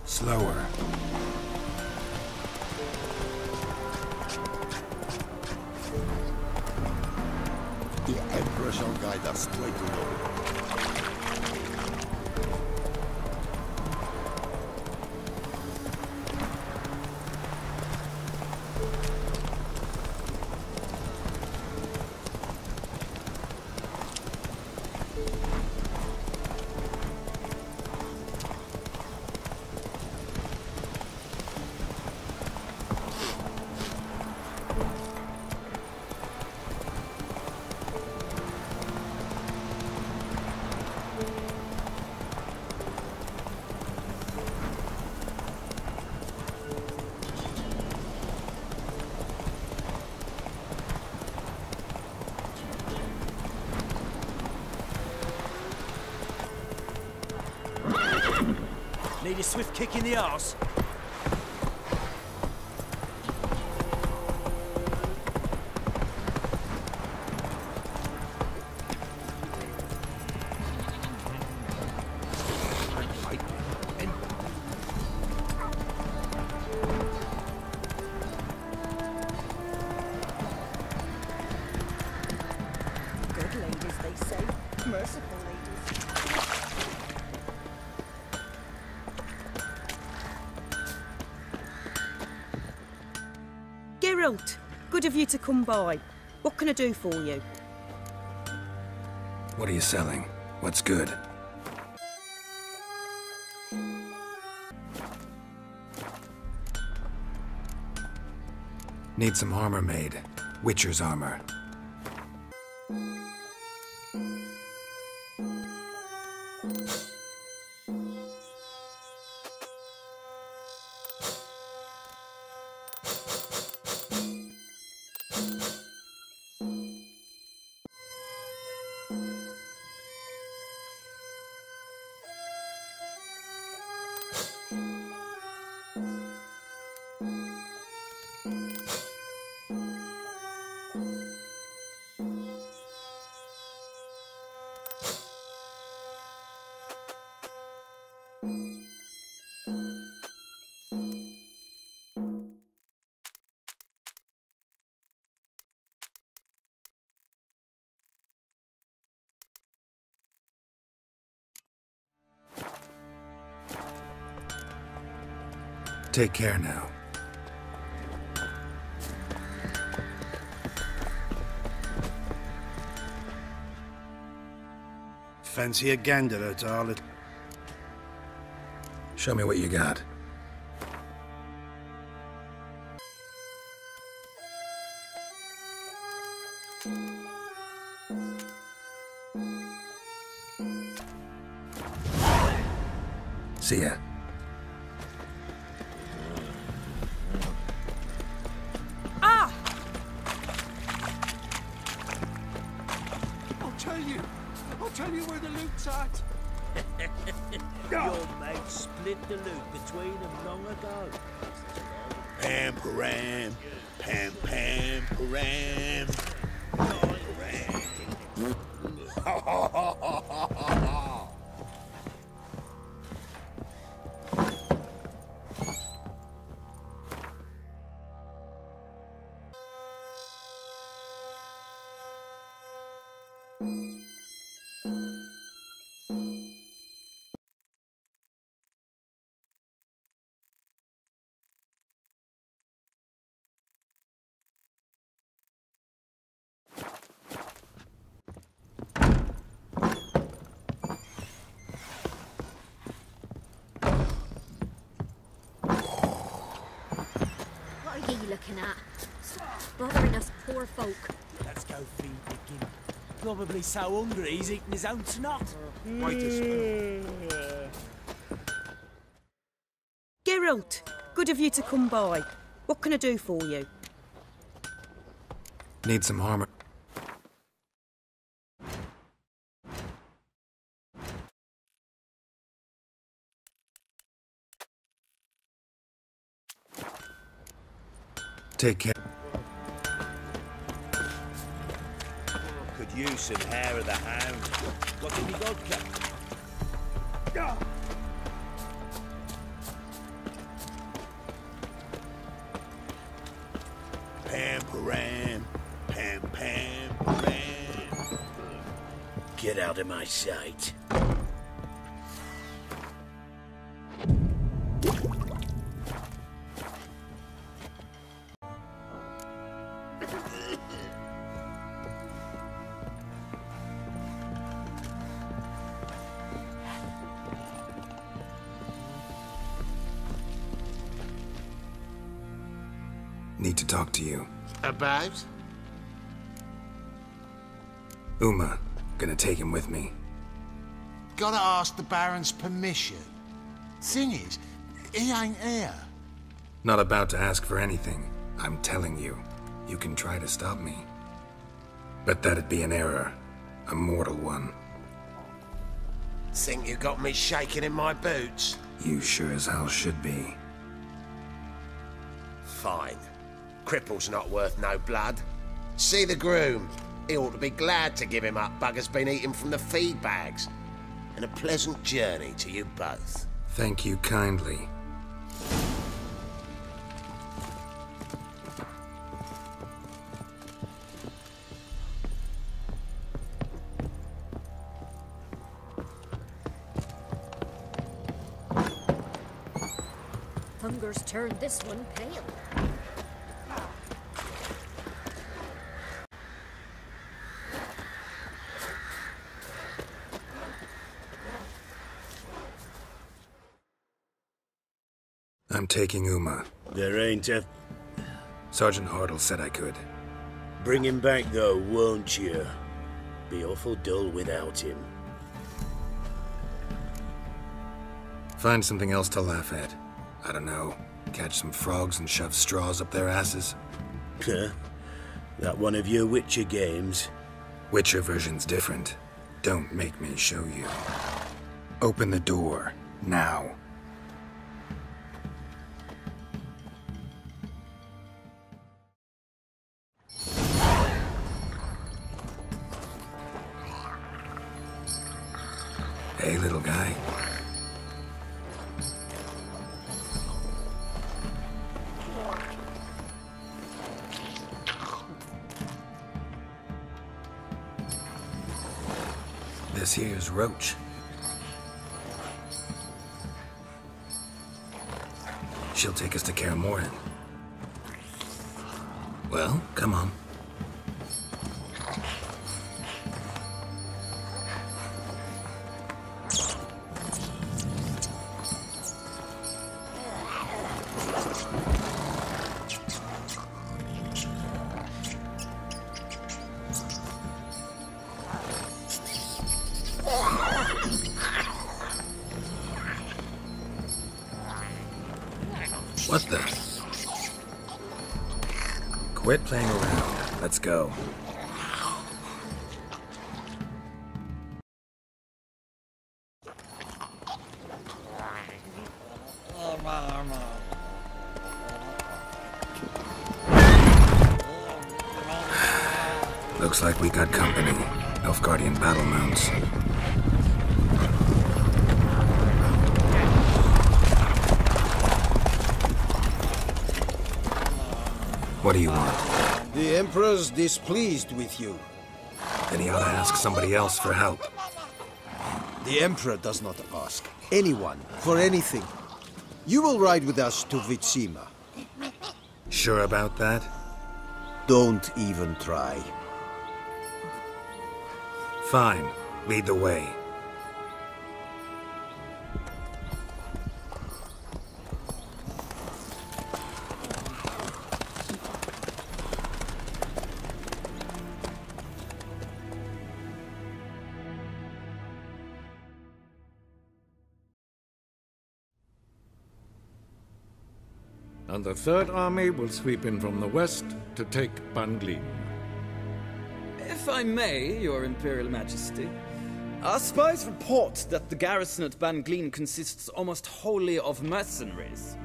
Slower. The Emperor shall guide us to a glory. Need a swift kick in the arse. Good ladies, they say. Merciful ladies. Geralt, good of you to come by. What can I do for you? What are you selling? What's good? Need some armor made. Witcher's armor. Take care now. Fancy a gander at all? Show me what you got. See ya. I'll tell you where the loot's at. Your mate split the loot between them long ago. Pam, param, pam, pam, param. What are you looking at? Bothering us poor folk. Let's go feed the gimp. Probably so hungry he's eating his own snot. Wait a spell. Geralt, good of you to come by. What can I do for you? Need some armor. Take care. Could use some hair of the hound. Got any vodka? out of my sight. Need to talk to you. About? Uma. Gonna take him with me. Gotta ask the Baron's permission. Thing is, he ain't here. Not about to ask for anything. I'm telling you. You can try to stop me. But that'd be an error. A mortal one. Think you got me shaking in my boots? You sure as hell should be. Fine. Cripple's not worth no blood. See the groom. He ought to be glad to give him up. Bugger's been eating from the feed bags. And a pleasant journey to you both. Thank you kindly. Hunger's turned this one pale. I'm taking Uma. There ain't a... Sergeant Hartle said I could. Bring him back though, won't you? Be awful dull without him. Find something else to laugh at. I don't know. Catch some frogs and shove straws up their asses. Huh? That one of your Witcher games? Witcher version's different. Don't make me show you. Open the door. Now. Hey, little guy. This here's Roach. She'll take us to Kaer Morhen. Well, come on. What the? Quit playing around. Let's go. Looks like we got company. Nilfgaardian battle mounts. What do you want? The Emperor's displeased with you. Then he ought to ask somebody else for help. The Emperor does not ask anyone for anything. You will ride with us to Vitsima. Sure about that? Don't even try. Fine. Lead the way. And the Third Army will sweep in from the west to take Banglin. If I may, Your Imperial Majesty, our spies report that the garrison at Banglin consists almost wholly of mercenaries.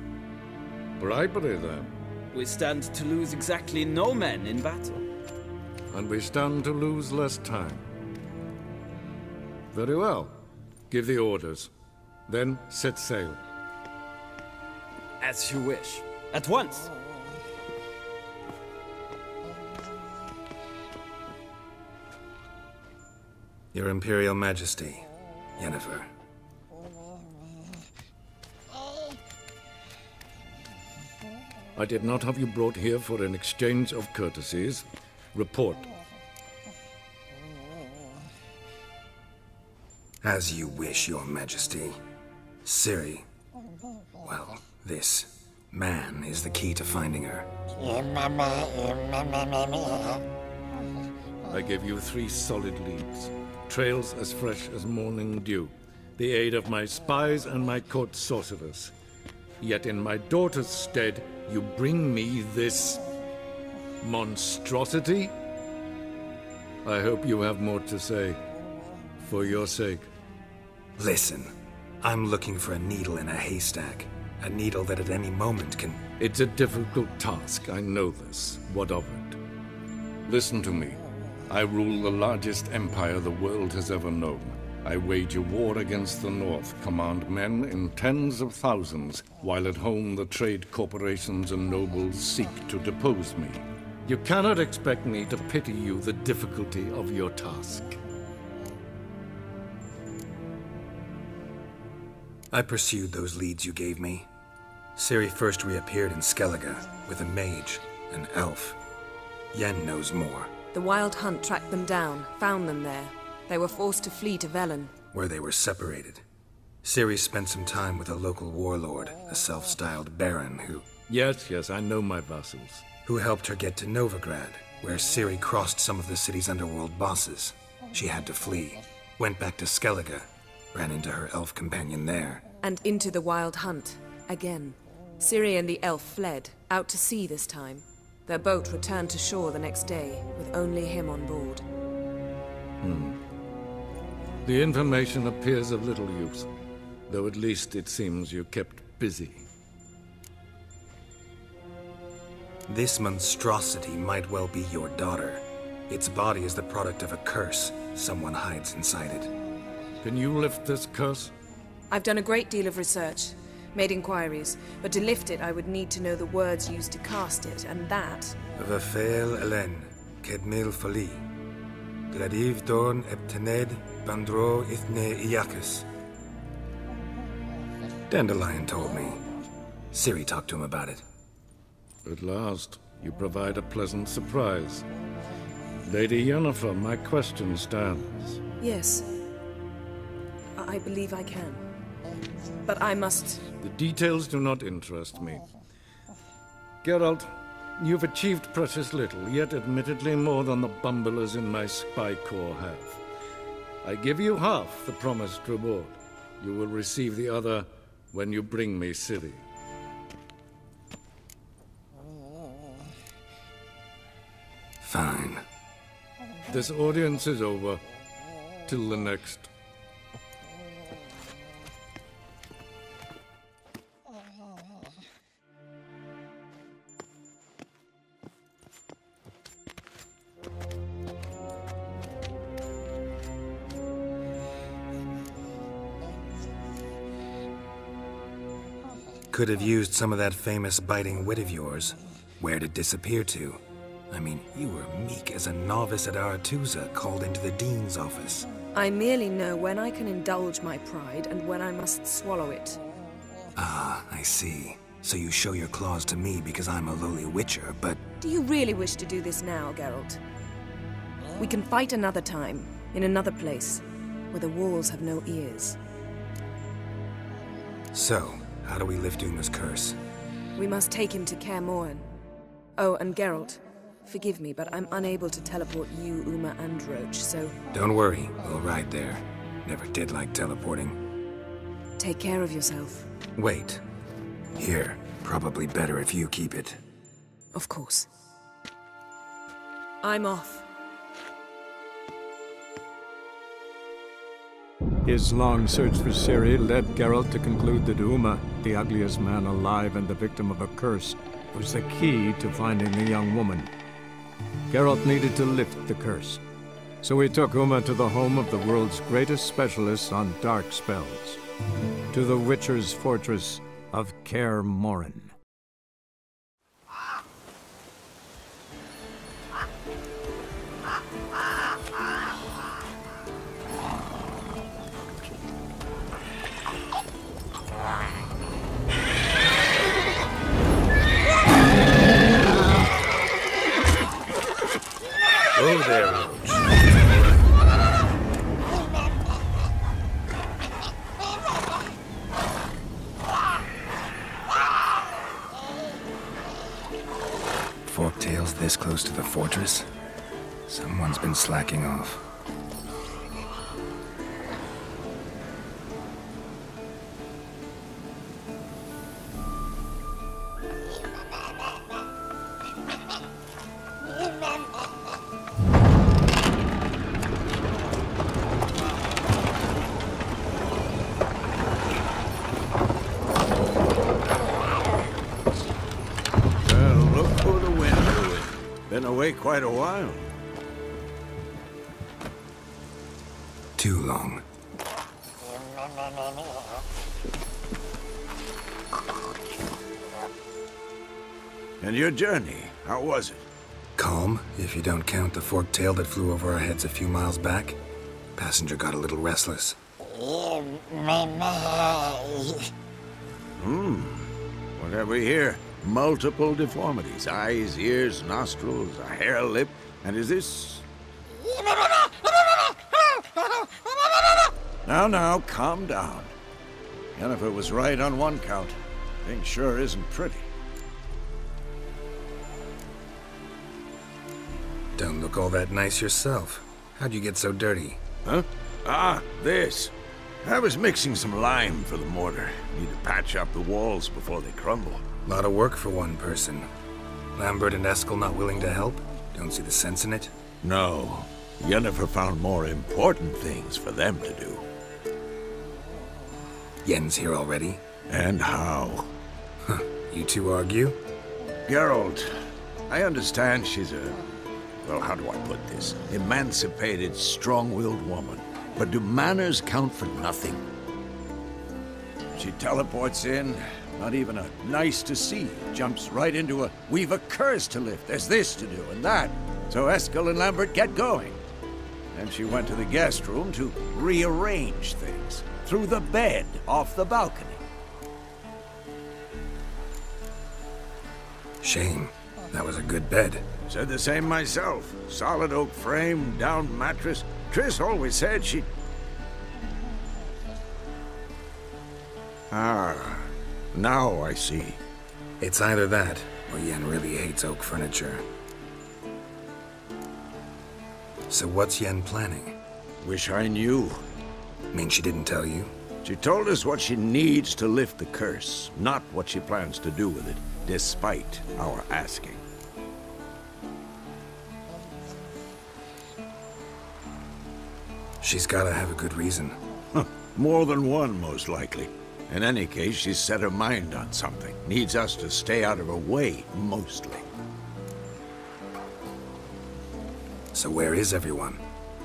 Bribery, then. We stand to lose exactly no men in battle. And we stand to lose less time. Very well. Give the orders. Then set sail. As you wish. At once! Your Imperial Majesty, Yennefer. I did not have you brought here for an exchange of courtesies. Report. As you wish, Your Majesty. Ciri. Well, this man is the key to finding her. I gave you 3 solid leads. Trails as fresh as morning dew. The aid of my spies and my court sorcerers. Yet in my daughter's stead, you bring me this monstrosity? I hope you have more to say. For your sake. Listen, I'm looking for a needle in a haystack. A needle that at any moment can... It's a difficult task, I know this. What of it? Listen to me. I rule the largest empire the world has ever known. I wage a war against the North, command men in tens of thousands, while at home the trade corporations and nobles seek to depose me. You cannot expect me to pity you the difficulty of your task. I pursued those leads you gave me. Ciri first reappeared in Skellige with a mage, an elf. Yen knows more. The Wild Hunt tracked them down, found them there. They were forced to flee to Velen. Where they were separated. Ciri spent some time with a local warlord, a self-styled baron who... Yes, I know my vassals. Who helped her get to Novigrad, where Ciri crossed some of the city's underworld bosses. She had to flee. Went back to Skellige. Ran into her elf companion there. And into the Wild Hunt, again. Ciri and the elf fled, out to sea this time. Their boat returned to shore the next day, with only him on board. The information appears of little use, though at least it seems you kept busy. This monstrosity might well be your daughter. Its body is the product of a curse. Someone hides inside it. Can you lift this curse? I've done a great deal of research, made inquiries, but to lift it I would need to know the words used to cast it, and that... Vafel Elen, Kedmil Fali. Gladiv Dorn Eptened Bandro Ithne Iacus. Dandelion told me. Ciri talked to him about it. At last, you provide a pleasant surprise. Lady Yennefer, my question stands. Yes. I believe I can. But I must... The details do not interest me. Geralt, you've achieved precious little, yet admittedly more than the bumblers in my spy corps have. I give you half the promised reward. You will receive the other when you bring me Ciri. Fine. This audience is over. Till the next. Could have used some of that famous biting wit of yours. Where'd it disappear to? I mean, you were meek as a novice at Aretusa called into the Dean's office. I merely know when I can indulge my pride and when I must swallow it. Ah, I see. So you show your claws to me because I'm a lowly witcher, but... Do you really wish to do this now, Geralt? We can fight another time, in another place, where the walls have no ears. So, how do we lift Uma's curse? We must take him to Kaer Morhen. Oh, and Geralt, forgive me, but I'm unable to teleport you, Uma, and Roach, so... Don't worry, we'll ride there. Never did like teleporting. Take care of yourself. Wait. Here, probably better if you keep it. Of course. I'm off. His long search for Ciri led Geralt to conclude that Uma, the ugliest man alive and the victim of a curse, was the key to finding the young woman. Geralt needed to lift the curse, so he took Uma to the home of the world's greatest specialist on dark spells, to the Witcher's fortress of Kaer Morhen. Tails this close to the fortress? Someone's been slacking off. Been away quite a while. Too long. And your journey, how was it? Calm, if you don't count the forked tail that flew over our heads a few miles back. Passenger got a little restless. What have we here? Multiple deformities. Eyes, ears, nostrils, a hair lip. And is this... Now, calm down. Jennifer was right on one count. Thing sure isn't pretty. Don't look all that nice yourself. How'd you get so dirty? Huh? Ah, this. I was mixing some lime for the mortar. Need to patch up the walls before they crumble. Lot of work for one person. Lambert and Eskel not willing to help? Don't see the sense in it? No. Yennefer found more important things for them to do. Yen's here already? And how? Huh. You two argue? Geralt, I understand she's a... well, how do I put this? Emancipated, strong-willed woman. But do manners count for nothing? She teleports in, not even a nice to see. Jumps right into a, we've a curse to lift, there's this to do and that. So Eskel and Lambert get going. Then she went to the guest room to rearrange things. Through the bed, off the balcony. Shame. That was a good bed. Said the same myself. Solid oak frame, down mattress. Triss always said she... Ah, now I see. It's either that, or Yen really hates oak furniture. So what's Yen planning? Wish I knew. Mean she didn't tell you? She told us what she needs to lift the curse, not what she plans to do with it, despite our asking. She's gotta have a good reason. More than one, most likely. In any case, she's set her mind on something. Needs us to stay out of her way, mostly. So where is everyone?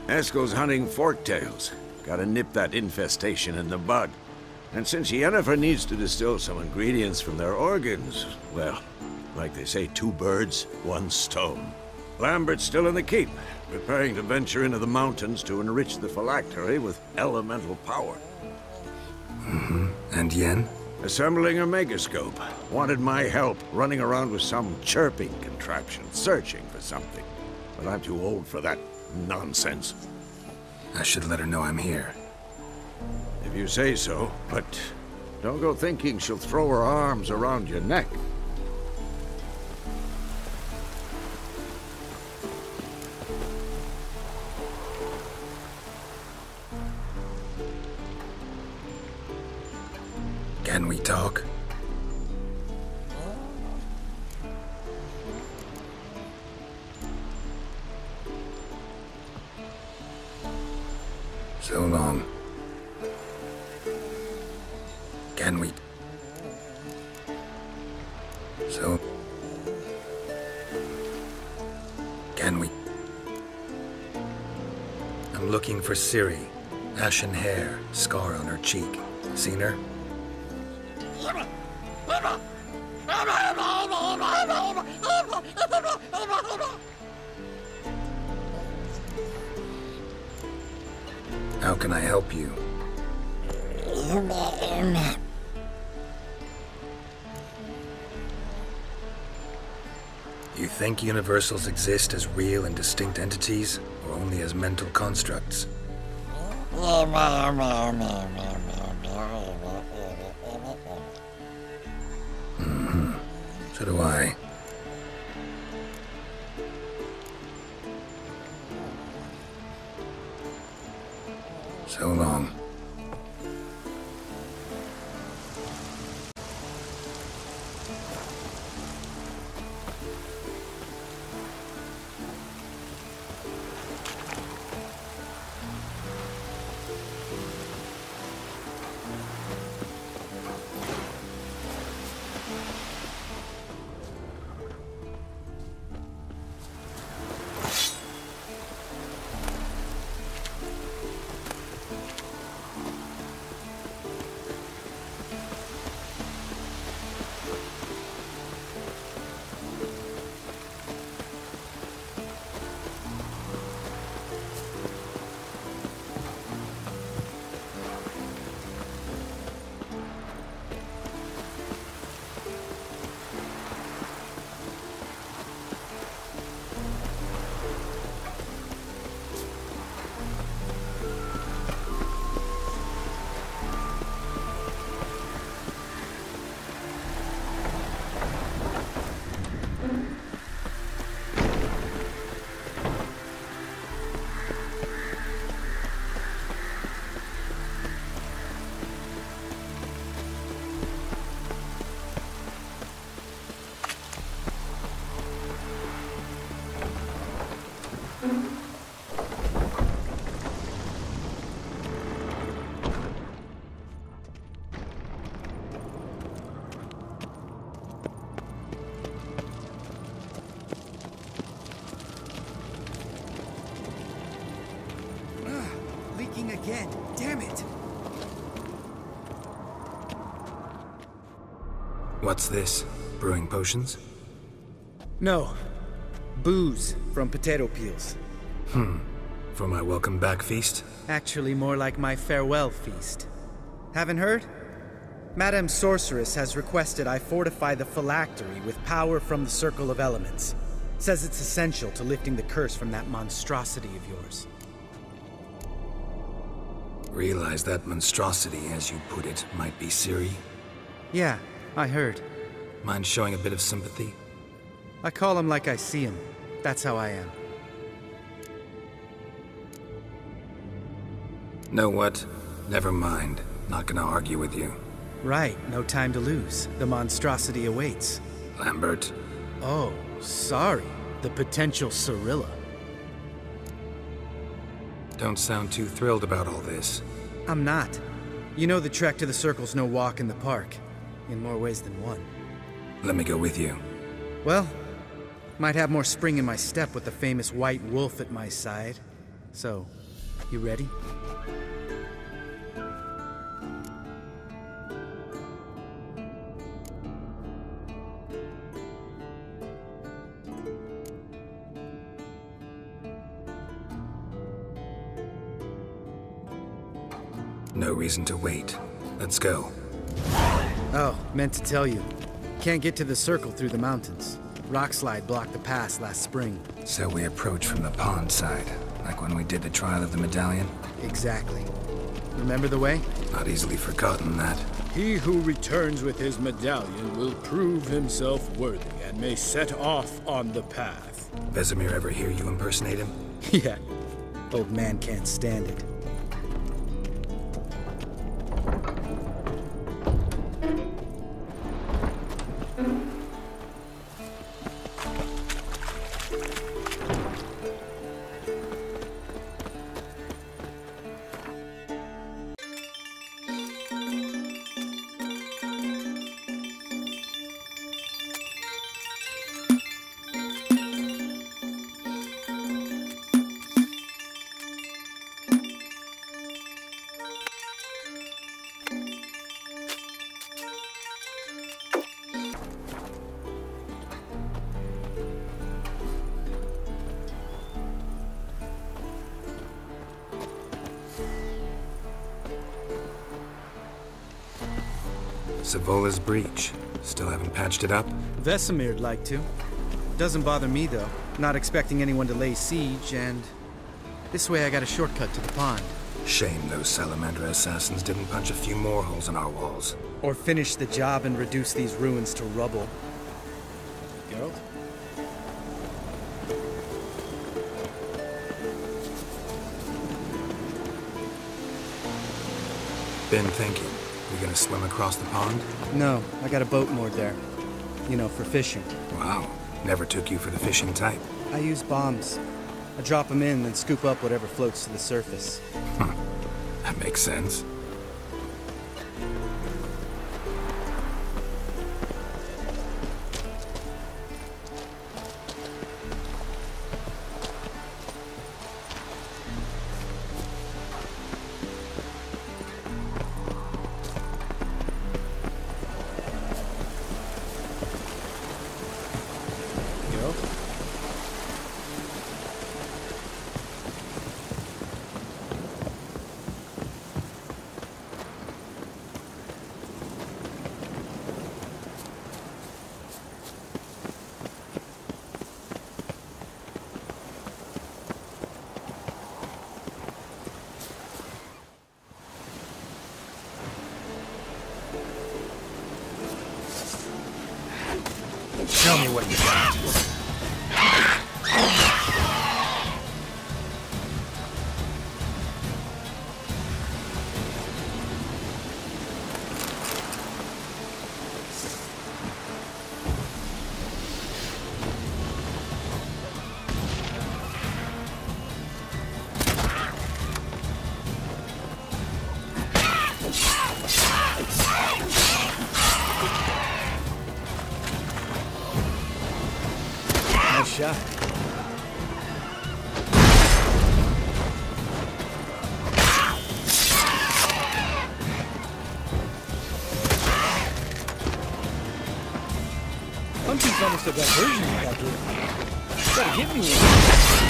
Eskel's hunting forktails. Gotta nip that infestation in the bud. And since Yennefer needs to distill some ingredients from their organs, well, like they say, 2 birds, 1 stone. Lambert's still in the keep, preparing to venture into the mountains to enrich the phylactery with elemental power. And Yen? Assembling a megascope. Wanted my help running around with some chirping contraption, searching for something. But I'm too old for that nonsense. I should let her know I'm here. If you say so, but don't go thinking she'll throw her arms around your neck. Can we talk? So long. Can we? So... Can we? I'm looking for Ciri. Ashen hair, scar on her cheek. Seen her? How can I help you? You think universals exist as real and distinct entities, or only as mental constructs? So do I. What's this? Brewing potions? No. Booze from potato peels. For my welcome back feast? Actually, more like my farewell feast. Haven't heard? Madame Sorceress has requested I fortify the phylactery with power from the Circle of Elements. Says it's essential to lifting the curse from that monstrosity of yours. Realize that monstrosity, as you put it, might be Ciri? Yeah, I heard. Mind showing a bit of sympathy? I call him like I see him. That's how I am. Know what? Never mind. Not gonna argue with you. Right, no time to lose. The monstrosity awaits. Lambert. Oh, sorry. The potential Cirilla. Don't sound too thrilled about all this. I'm not. You know the trek to the Circle's no walk in the park. In more ways than one. Let me go with you. Well, might have more spring in my step with the famous white wolf at my side. So, you ready? No reason to wait. Let's go. Oh, meant to tell you. Can't get to the Circle through the mountains. Rockslide blocked the pass last spring. So we approach from the pond side, like when we did the trial of the medallion? Exactly. Remember the way? Not easily forgotten, that. He who returns with his medallion will prove himself worthy and may set off on the path. Vesemir ever hear you impersonate him? Yeah. Old man can't stand it. Savola's breach. Still haven't patched it up? Vesemir'd like to. Doesn't bother me, though. Not expecting anyone to lay siege, and... this way I got a shortcut to the pond. Shame those Salamander assassins didn't punch a few more holes in our walls. Or finish the job and reduce these ruins to rubble. Geralt? Been thinking. We gonna swim across the pond? No, I got a boat moored there. You know, for fishing. Wow. Never took you for the fishing type. I use bombs. I drop them in, then scoop up whatever floats to the surface. That makes sense. Show me what you got. Nice shot. Hunting's almost a diversion of that dude. Gotta give me one.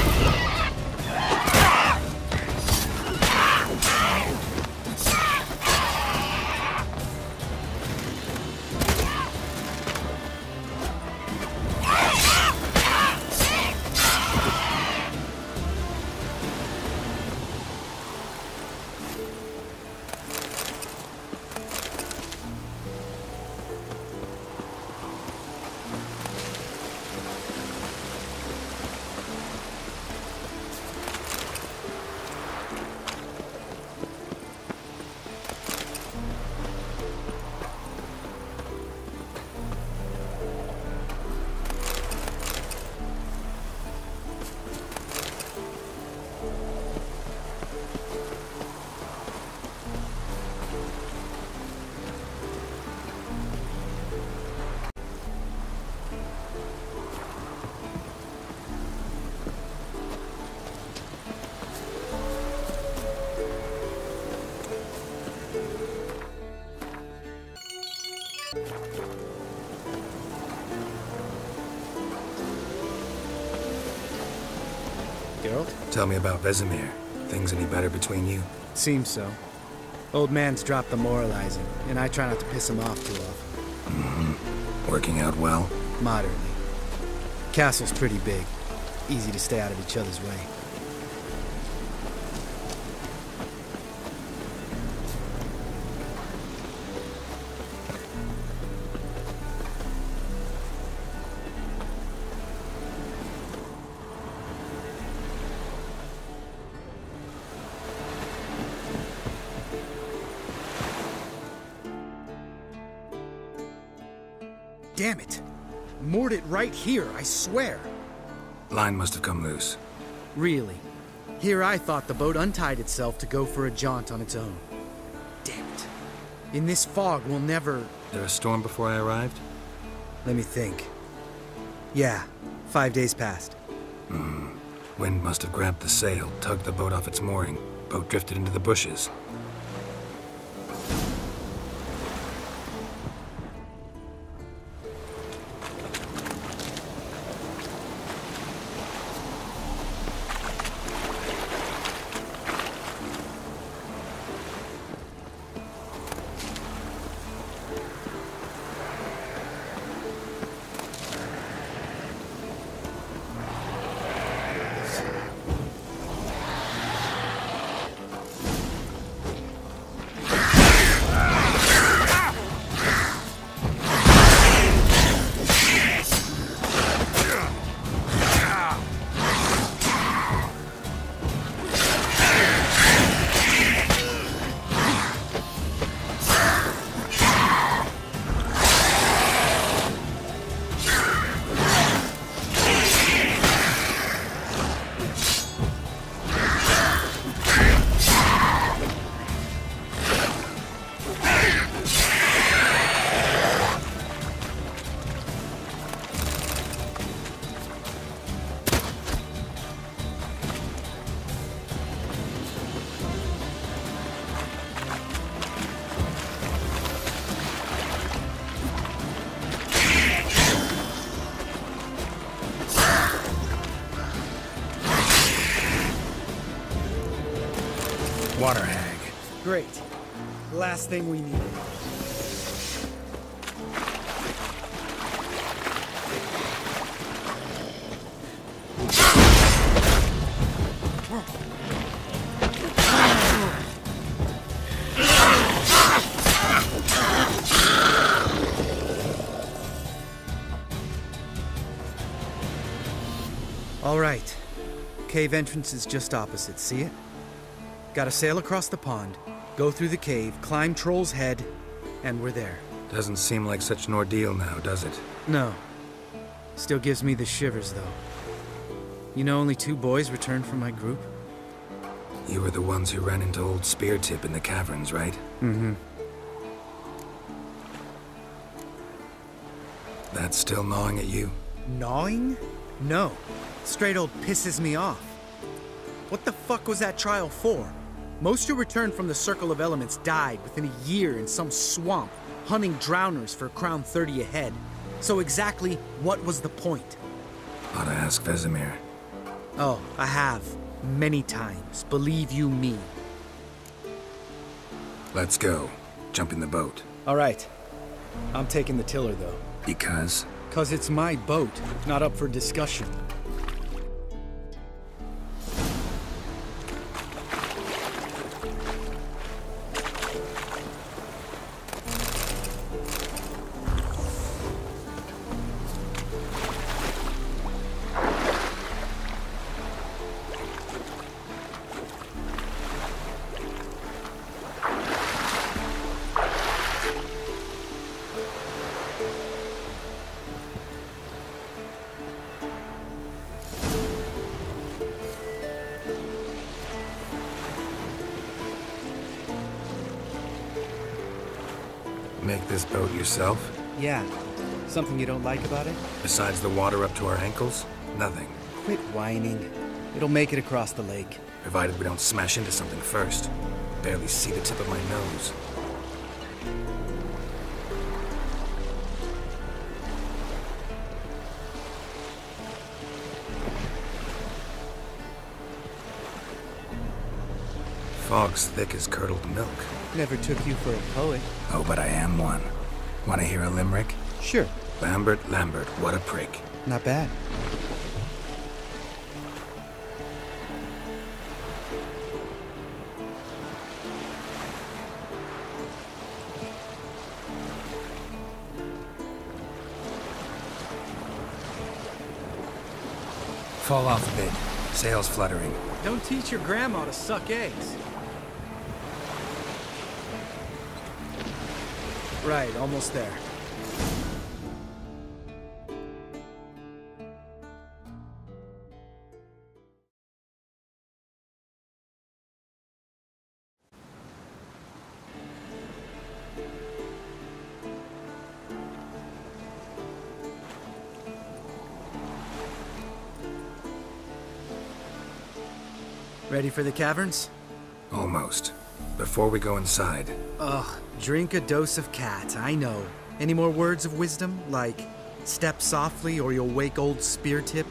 Geralt? Tell me about Vesemir. Things any better between you? Seems so. Old man's dropped the moralizing, and I try not to piss him off too often. Mm-hmm. Working out well? Moderately. Castle's pretty big. Easy to stay out of each other's way. Damn it! Moored it right here, I swear! Line must have come loose. Really? Here I thought the boat untied itself to go for a jaunt on its own. Damn it. In this fog, we'll never... There a storm before I arrived? Let me think. Yeah, 5 days passed. Wind must have grabbed the sail, tugged the boat off its mooring. Boat drifted into the bushes. Water hag. Great. Last thing we needed. All right. Cave entrance is just opposite, see it? Gotta sail across the pond, go through the cave, climb Troll's Head, and we're there. Doesn't seem like such an ordeal now, does it? No. Still gives me the shivers, though. You know only 2 boys returned from my group? You were the ones who ran into old Spear Tip in the caverns, right? Mm-hmm. That's still gnawing at you? Gnawing? No. Straight old pisses me off. What the fuck was that trial for? Most who returned from the Circle of Elements died within a year in some swamp, hunting drowners for a crown 30 a head. So exactly what was the point? Ought to ask Vesemir. Oh, I have. Many times. Believe you me. Let's go. Jump in the boat. All right. I'm taking the tiller, though. Because? 'Cause it's my boat, not up for discussion. Make this boat yourself? Yeah. Something you don't like about it? Besides the water up to our ankles? Nothing. Quit whining. It'll make it across the lake. Provided we don't smash into something first. Barely see the tip of my nose. Fog's thick as curdled milk. Never took you for a poet. Oh, but I am one. Want to hear a limerick? Sure. Lambert, Lambert, what a prick. Not bad. Fall off a bit. Sails fluttering. Don't teach your grandma to suck eggs. Right, almost there. Ready for the caverns? Almost. Before we go inside. Ugh, drink a dose of cat, I know. Any more words of wisdom? Like, step softly or you'll wake old spear tip?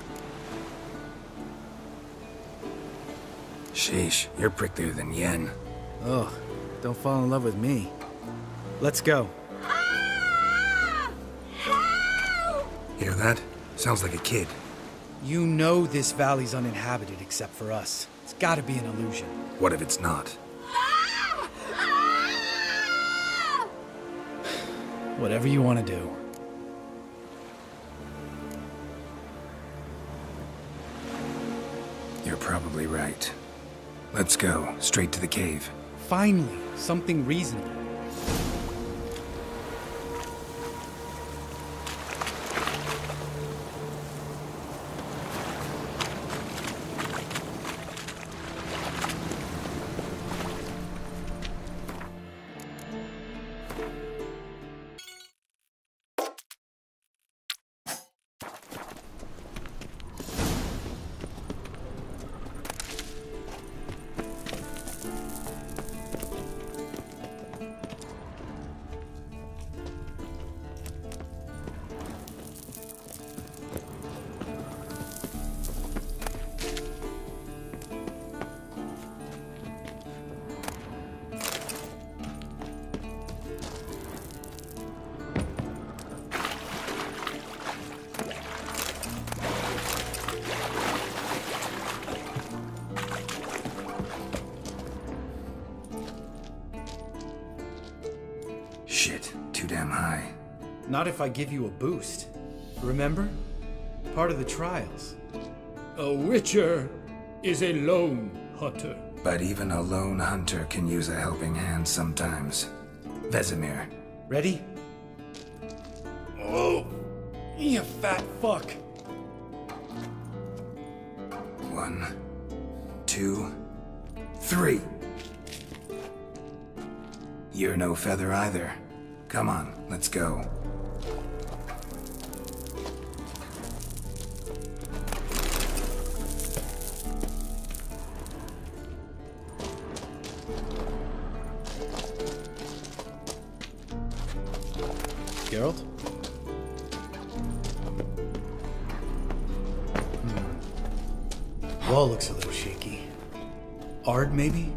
Sheesh, you're pricklier than Yen. Ugh, don't fall in love with me. Let's go. Hear that? Sounds like a kid. You know this valley's uninhabited except for us. It's gotta be an illusion. What if it's not? Whatever you want to do. You're probably right. Let's go, straight to the cave. Finally, something reasonable. Shit, too damn high. Not if I give you a boost. Remember? Part of the trials. A witcher is a lone hunter. But even a lone hunter can use a helping hand sometimes. Vesemir. Ready? Oh, you fat fuck. 1, 2, 3. You're no feather either. Come on, let's go. Geralt? wall looks a little shaky. Ard, maybe?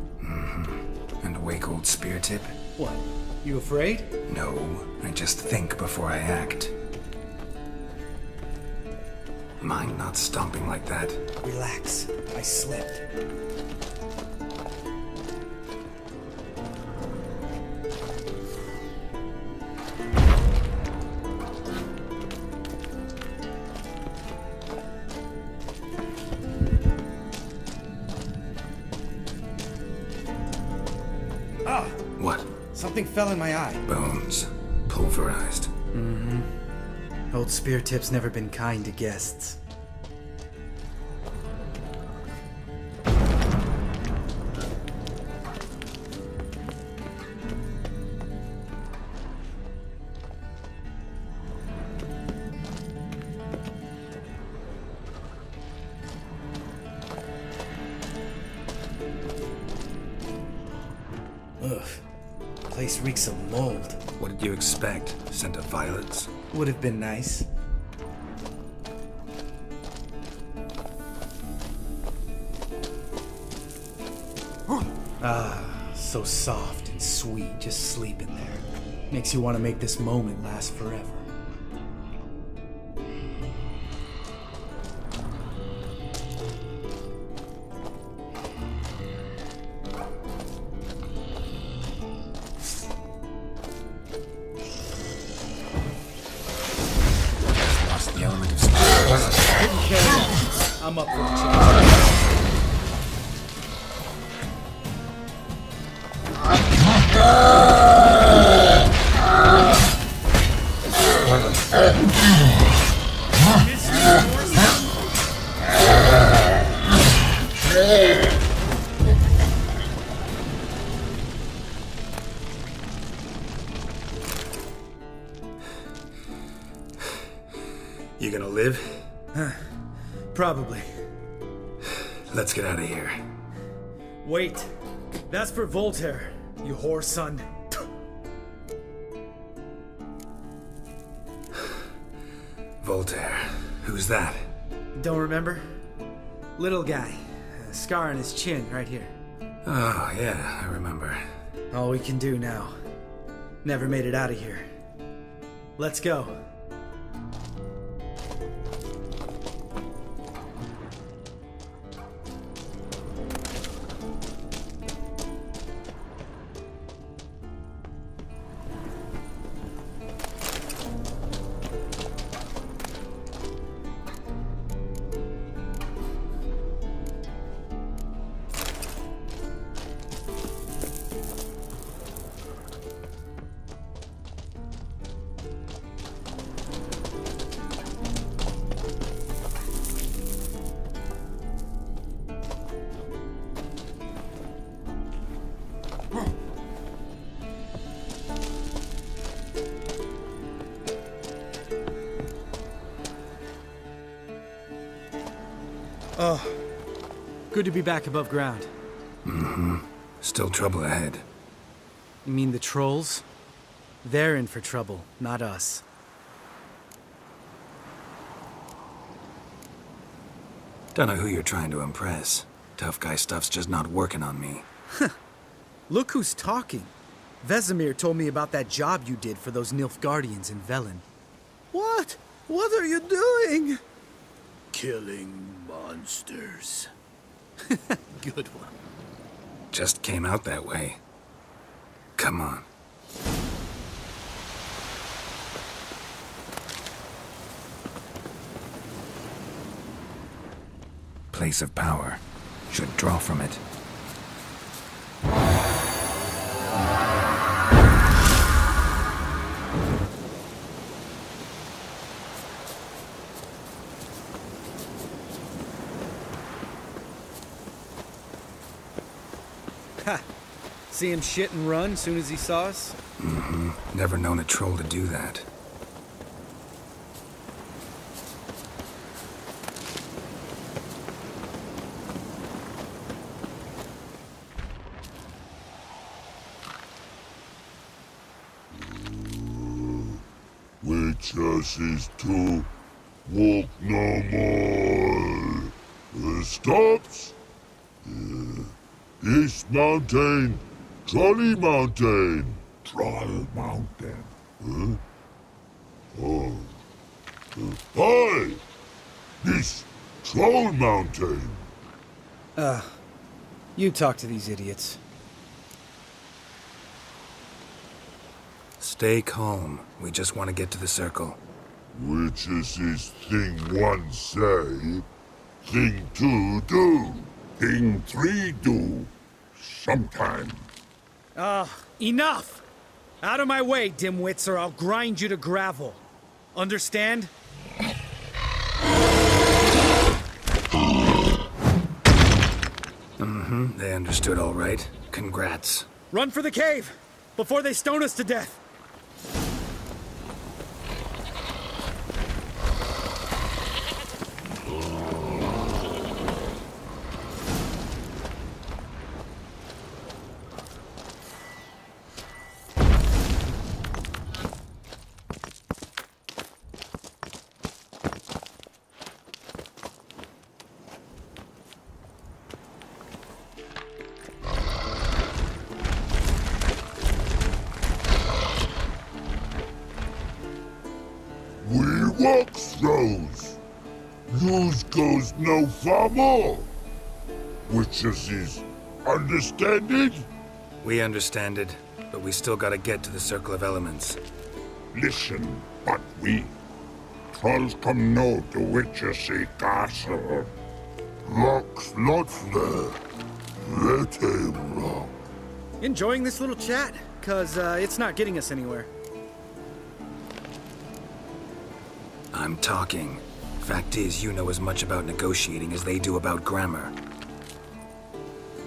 And a wake-old spear tip? What? You afraid? No, I just think before I act. Mind not stomping like that. Relax. I slipped. What? Something fell in my eye. Bones. Pulverized. Old spear tip's never been kind to guests. Ugh. Place reeks of mold. What did you expect? Scent of violets? Would have been nice. So soft and sweet, just sleeping there. Makes you want to make this moment last forever. Lost the element of spirit. Didn't care. I'm up for a change. You gonna live? Probably. Let's get out of here. Wait. That's for Voltaire, you whore son. Voltaire. Who's that? Don't remember? Little guy. A scar on his chin, right here. Oh, yeah, I remember. All we can do now. Never made it out of here. Let's go. Oh, good to be back above ground. Still trouble ahead. You mean the trolls? They're in for trouble, not us. Don't know who you're trying to impress. Tough guy stuff's just not working on me. Look who's talking. Vesemir told me about that job you did for those Nilfgaardians in Velen. What? What are you doing? Killing monsters. Good one. Just came out that way. Come on. Place of power. Should draw from it. Ha! See him shit and run as soon as he saw us? Never known a troll to do that. Which us is to walk no more. Stops. East Mountain. Trolley Mountain. Troll Mountain. Huh? Oh. Hi! This Troll Mountain. You talk to these idiots. Stay calm. We just want to get to the circle. Which is this thing one say, thing two do, thing three do, sometime. Enough! Out of my way, dimwits, or I'll grind you to gravel. Understand? They understood all right. Congrats. Run for the cave! Before they stone us to death! Walks those. News goes no far more. Witches is understand it? We understand it, but we still gotta get to the Circle of Elements. Listen, but we. Trolls come no to witches i castle. Locks not there. Let him wrong. Enjoying this little chat? Cause, it's not getting us anywhere. I'm talking. Fact is, you know as much about negotiating as they do about grammar.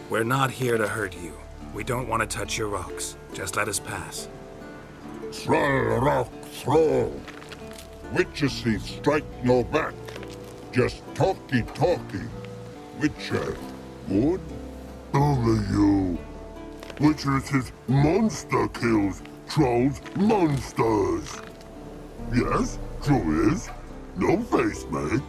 We're not here to hurt you. We don't want to touch your rocks. Just let us pass. Troll rock throw. Witches strike no back. Just talky. Witcher, good? Only you. Witches is monster kills. Trolls monsters. Yes? True is. No face make.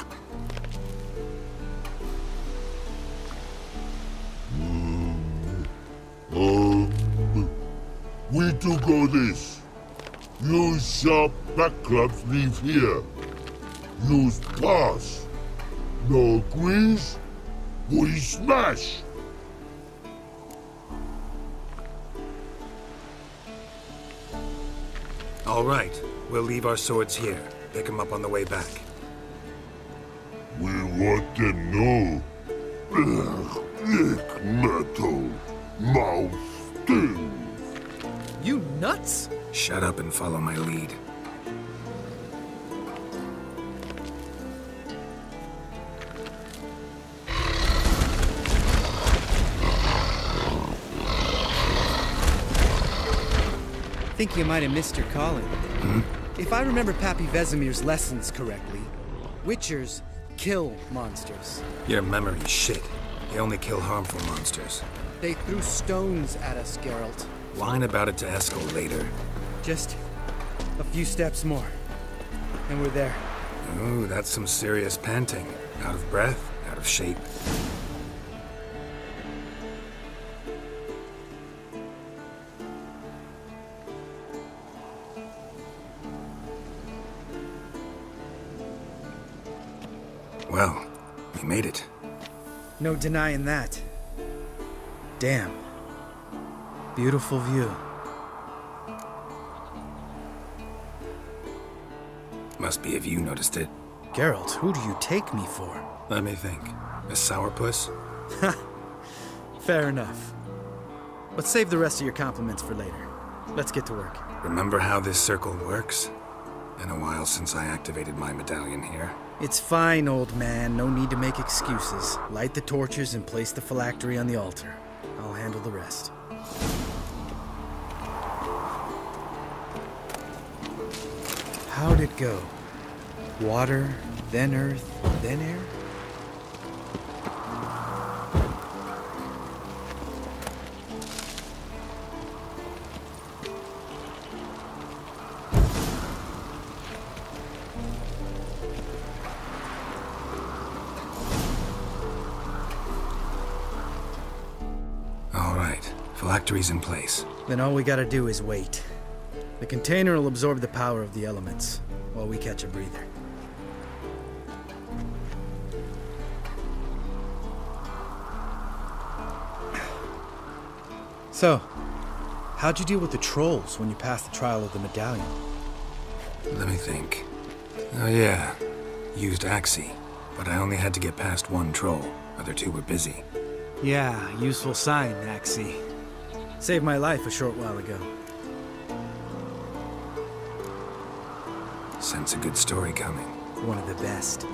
We do go this. Use sharp back clubs leave here. Use pass. No agrees? We smash. All right. We'll leave our swords here. Pick them up on the way back. We want them know. Thick metal. Mouth stings. You nuts? Shut up and follow my lead. Think you might have missed your calling. Hmm? If I remember Pappy Vesemir's lessons correctly, Witchers kill monsters. Your memory's shit. They only kill harmful monsters. They threw stones at us, Geralt. Whine about it to Eskel later. Just a few steps more, and we're there. Ooh, that's some serious panting. Out of breath, out of shape. Well, we made it. No denying that. Damn. Beautiful view. Must be if you noticed it. Geralt, who do you take me for? Let me think. A sourpuss? Fair enough. But save the rest of your compliments for later. Let's get to work. Remember how this circle works? Been a while since I activated my medallion here. It's fine, old man. No need to make excuses. Light the torches and place the phylactery on the altar. I'll handle the rest. How'd it go? Water, then earth, then air? Phylactery's in place. Then all we gotta do is wait. The container will absorb the power of the elements, while we catch a breather. So, how'd you deal with the trolls when you passed the trial of the medallion? Let me think. Oh yeah, used Axie, but I only had to get past one troll. Other two were busy. Yeah, useful sign, Axie. Saved my life a short while ago. Sense a good story coming. One of the best.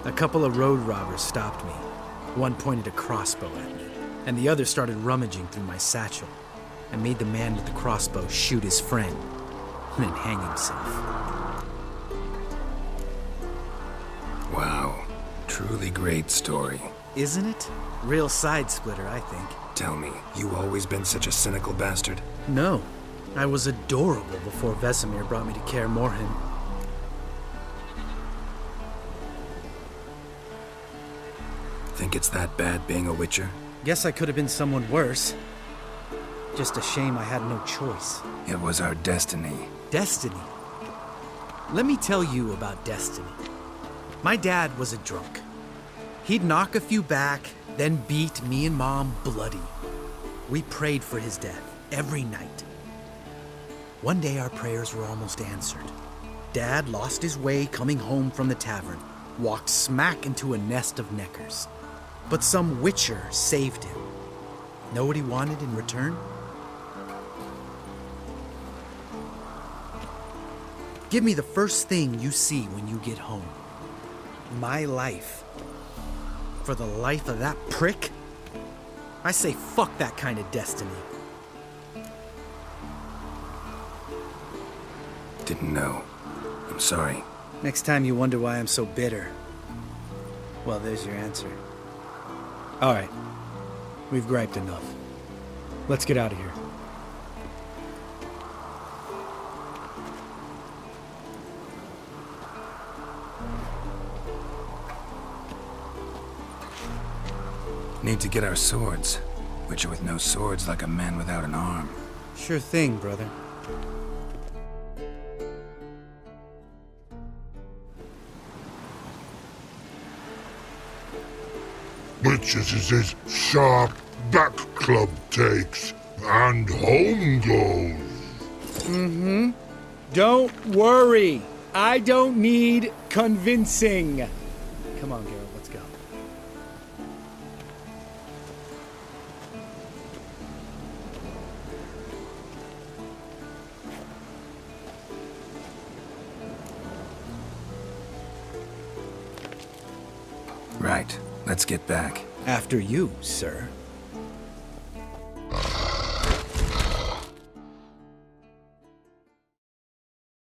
A couple of road robbers stopped me. One pointed a crossbow at me, and the other started rummaging through my satchel. I made the man with the crossbow shoot his friend, and then hang himself. Wow, truly great story. Isn't it? Real side-splitter, I think. Tell me, you always been such a cynical bastard? No. I was adorable before Vesemir brought me to Kaer Morhen. Think it's that bad being a Witcher? Guess I could have been someone worse. Just a shame I had no choice. It was our destiny. Destiny? Let me tell you about destiny. My dad was a drunk. He'd knock a few back, then beat me and Mom bloody. We prayed for his death every night. One day our prayers were almost answered. Dad lost his way coming home from the tavern, walked smack into a nest of neckers. But some Witcher saved him. Know what he wanted in return? Give me the first thing you see when you get home. My life. For the life of that prick? I say fuck that kind of destiny. Didn't know. I'm sorry. Next time you wonder why I'm so bitter, well, there's your answer. All right. We've griped enough. Let's get out of here. Need to get our swords. Witcher with no swords like a man without an arm. Sure thing, brother. Witches is his sharp back club takes, and home goes. Mm-hmm. Don't worry. I don't need convincing. Come on, Geralt, let's go. Right. Let's get back. After you, sir.